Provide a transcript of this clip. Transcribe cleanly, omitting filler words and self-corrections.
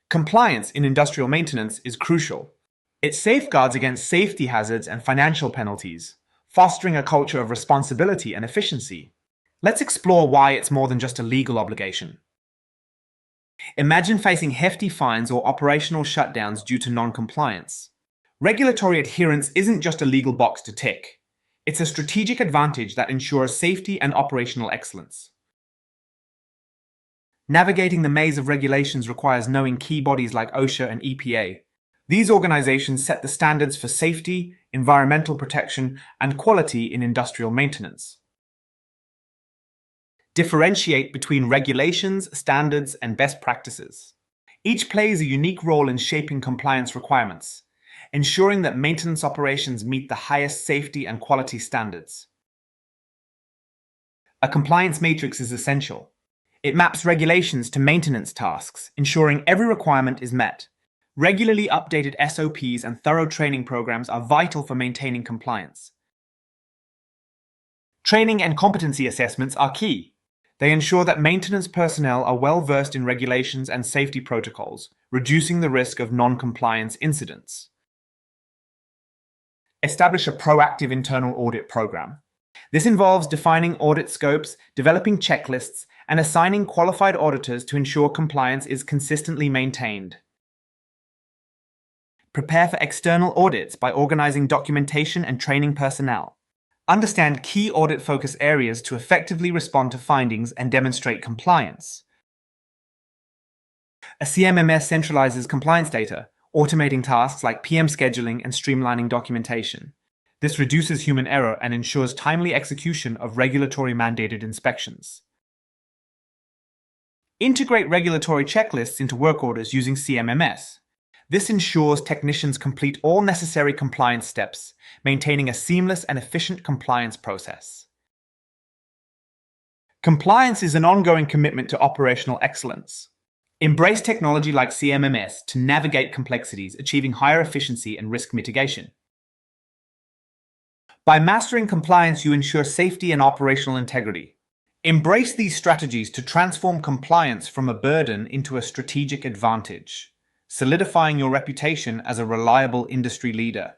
Compliance in industrial maintenance is crucial. It safeguards against safety hazards and financial penalties, fostering a culture of responsibility and efficiency. Let's explore why it's more than just a legal obligation. Imagine facing hefty fines or operational shutdowns due to non-compliance. Regulatory adherence isn't just a legal box to tick. It's a strategic advantage that ensures safety and operational excellence. Navigating the maze of regulations requires knowing key bodies like OSHA and EPA. These organizations set the standards for safety, environmental protection, and quality in industrial maintenance. Differentiate between regulations, standards, and best practices. Each plays a unique role in shaping compliance requirements, ensuring that maintenance operations meet the highest safety and quality standards. A compliance matrix is essential. It maps regulations to maintenance tasks, ensuring every requirement is met. Regularly updated SOPs and thorough training programs are vital for maintaining compliance. Training and competency assessments are key. They ensure that maintenance personnel are well versed in regulations and safety protocols, reducing the risk of non-compliance incidents. Establish a proactive internal audit program. This involves defining audit scopes, developing checklists, and assigning qualified auditors to ensure compliance is consistently maintained. Prepare for external audits by organizing documentation and training personnel. Understand key audit focus areas to effectively respond to findings and demonstrate compliance. A CMMS centralizes compliance data, automating tasks like PM scheduling and streamlining documentation. This reduces human error and ensures timely execution of regulatory mandated inspections. Integrate regulatory checklists into work orders using CMMS. This ensures technicians complete all necessary compliance steps, maintaining a seamless and efficient compliance process. Compliance is an ongoing commitment to operational excellence. Embrace technology like CMMS to navigate complexities, achieving higher efficiency and risk mitigation. By mastering compliance, you ensure safety and operational integrity. Embrace these strategies to transform compliance from a burden into a strategic advantage, solidifying your reputation as a reliable industry leader.